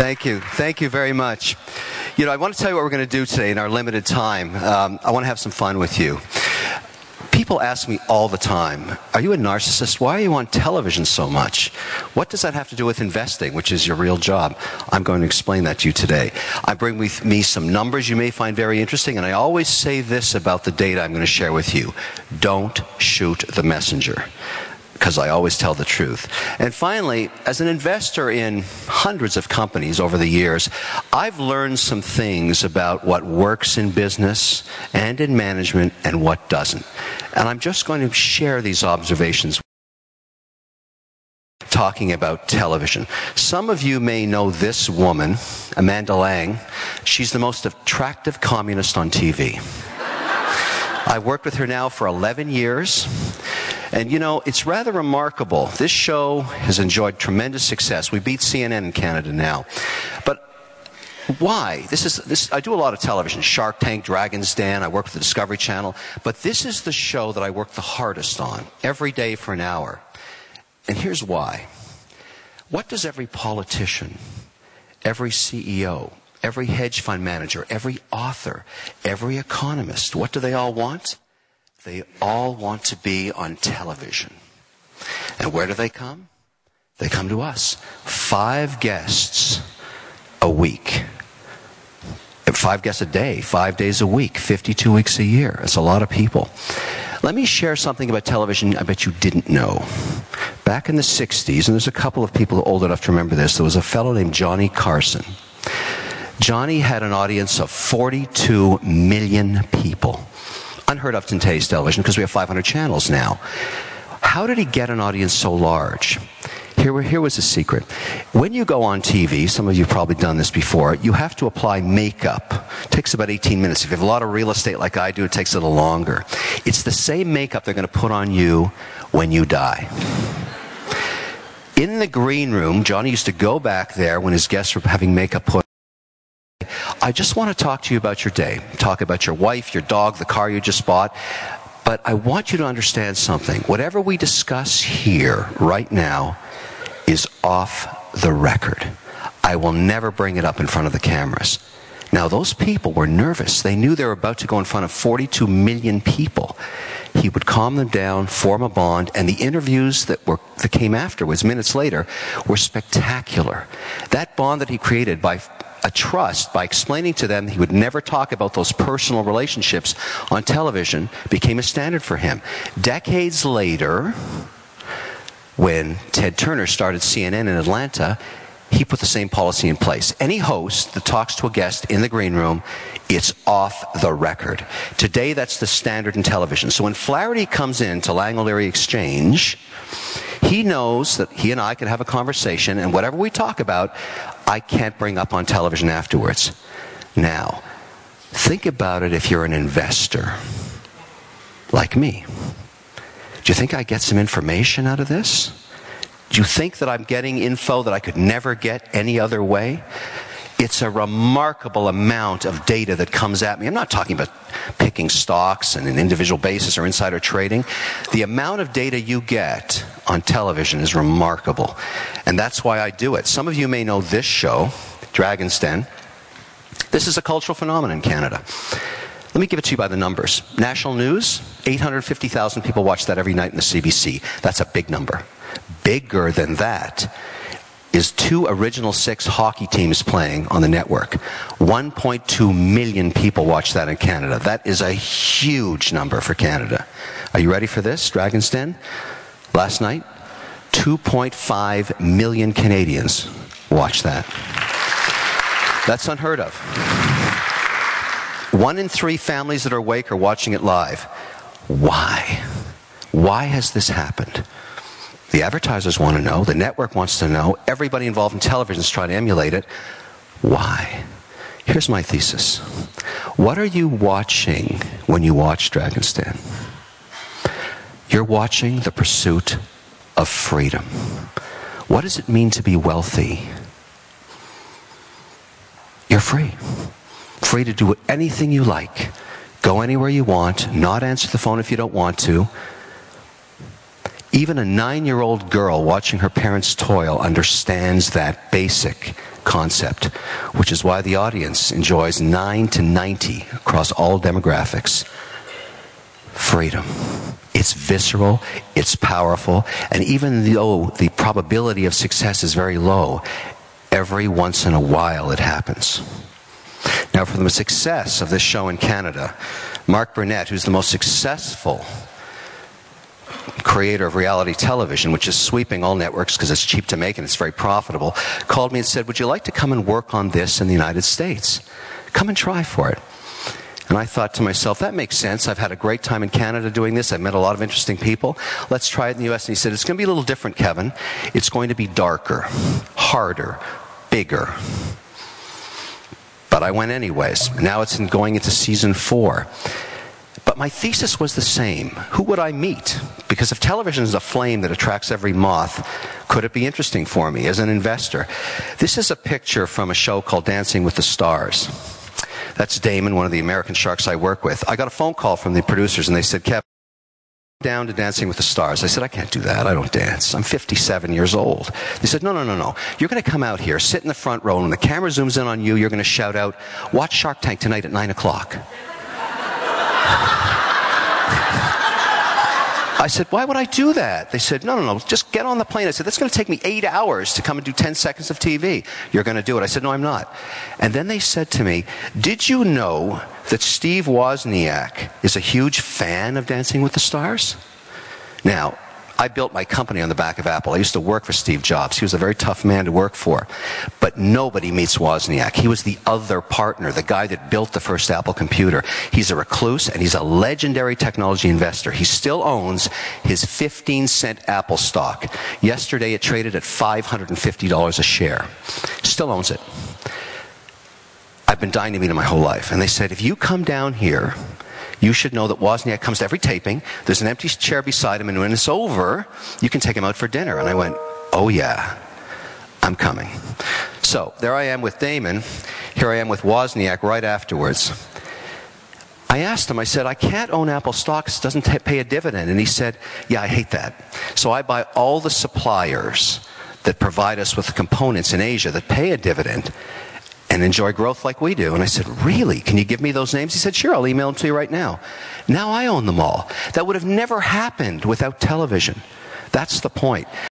Thank you. Thank you very much. You know, I want to tell you what we're going to do today in our limited time. I want to have some fun with you. People ask me all the time, are you a narcissist? Why are you on television so much? What does that have to do with investing, which is your real job? I'm going to explain that to you today. I bring with me some numbers you may find very interesting, and I always say this about the data I'm going to share with you. Don't shoot the messenger, because I always tell the truth. And finally, as an investor in hundreds of companies over the years, I've learned some things about what works in business and in management and what doesn't. And I'm just going to share these observations talking about television. Some of you may know this woman, Amanda Lang. She's the most attractive communist on TV. I've worked with her now for 11 years. And you know, it's rather remarkable. This show has enjoyed tremendous success. We beat CNN in Canada now. But why? I do a lot of television, Shark Tank, Dragon's Den, I work with the Discovery Channel. But this is the show that I work the hardest on, every day for an hour. And here's why. What does every politician, every CEO, every hedge fund manager, every author, every economist, what do they all want? They all want to be on television. And where do they come? They come to us. 5 guests a week. 5 guests a day, 5 days a week, 52 weeks a year. It's a lot of people. Let me share something about television I bet you didn't know. Back in the 60s, and there's a couple of people old enough to remember this, there was a fellow named Johnny Carson. Johnny had an audience of 42 million people. Unheard of in today's television because we have 500 channels now. How did he get an audience so large? Here was the secret. When you go on TV, some of you have probably done this before, you have to apply makeup. It takes about 18 minutes. If you have a lot of real estate like I do, it takes a little longer. It's the same makeup they're going to put on you when you die. In the green room, Johnny used to go back there when his guests were having makeup put. I just want to talk to you about your day. Talk about your wife, your dog, the car you just bought. But I want you to understand something. Whatever we discuss here right now is off the record. I will never bring it up in front of the cameras. Now, those people were nervous. They knew they were about to go in front of 42 million people. He would calm them down, form a bond, and the interviews that came afterwards, minutes later, were spectacular. That bond that he created by a trust, by explaining to them he would never talk about those personal relationships on television, became a standard for him. Decades later, when Ted Turner started CNN in Atlanta, he put the same policy in place. Any host that talks to a guest in the green room, it's off the record. Today, that's the standard in television. So when Flaherty comes in to Lang O'Leary Exchange, he knows that he and I can have a conversation, and whatever we talk about, I can't bring up on television afterwards. Now, think about it if you're an investor, like me. Do you think I get some information out of this? Do you think that I'm getting info that I could never get any other way? It's a remarkable amount of data that comes at me. I'm not talking about picking stocks on an individual basis or insider trading. The amount of data you get on television is remarkable. And that's why I do it. Some of you may know this show, Dragon's Den. This is a cultural phenomenon in Canada. Let me give it to you by the numbers. National news, 850,000 people watch that every night in the CBC. That's a big number. Bigger than that is 2 Original 6 hockey teams playing on the network. 1.2 million people watch that in Canada. That is a huge number for Canada. Are you ready for this, Dragon's Den? Last night, 2.5 million Canadians watched that. That's unheard of. 1 in 3 families that are awake are watching it live. Why? Why has this happened? The advertisers want to know. The network wants to know. Everybody involved in television is trying to emulate it. Why? Here's my thesis. What are you watching when you watch Dragon's Den? You're watching the pursuit of freedom. What does it mean to be wealthy? You're free. Free to do anything you like. Go anywhere you want. Not answer the phone if you don't want to. Even a 9-year-old girl watching her parents toil understands that basic concept, which is why the audience enjoys 9 to 90 across all demographics. Freedom. It's visceral, it's powerful, and even though the probability of success is very low, every once in a while it happens. Now, for the success of this show in Canada, Mark Burnett, who's the most successful creator of reality television, which is sweeping all networks because it's cheap to make and it's very profitable, called me and said, would you like to come and work on this in the United States? Come and try for it. And I thought to myself, that makes sense. I've had a great time in Canada doing this. I've met a lot of interesting people. Let's try it in the U.S. And he said, it's going to be a little different, Kevin. It's going to be darker, harder, bigger. But I went anyways. Now it's going into season 4. But my thesis was the same. Who would I meet? Because if television is a flame that attracts every moth, could it be interesting for me as an investor? This is a picture from a show called Dancing with the Stars. That's Damon, one of the American sharks I work with. I got a phone call from the producers and they said, Kevin, down to Dancing with the Stars. I said, I can't do that. I don't dance. I'm 57 years old. They said, no. You're going to come out here, sit in the front row, and when the camera zooms in on you, you're going to shout out, watch Shark Tank tonight at 9 o'clock. I said, why would I do that? They said, no, just get on the plane. I said, that's going to take me 8 hours to come and do 10 seconds of TV. You're going to do it. I said, no, I'm not. And then they said to me, did you know that Steve Wozniak is a huge fan of Dancing with the Stars? Now, I built my company on the back of Apple. I used to work for Steve Jobs. He was a very tough man to work for. But nobody meets Wozniak. He was the other partner, the guy that built the first Apple computer. He's a recluse, and he's a legendary technology investor. He still owns his 15-cent Apple stock. Yesterday, it traded at $550 a share. Still owns it. I've been dying to meet him my whole life. And they said, if you come down here, you should know that Wozniak comes to every taping. There's an empty chair beside him, and when it's over, you can take him out for dinner. And I went, oh yeah, I'm coming. So there I am with Damon. Here I am with Wozniak right afterwards. I asked him, I said, I can't own Apple stocks. It doesn't pay a dividend. And he said, yeah, I hate that. So I buy all the suppliers that provide us with the components in Asia that pay a dividend and enjoy growth like we do. And I said, really? Can you give me those names? He said, sure, I'll email them to you right now. Now I own them all. That would have never happened without television. That's the point.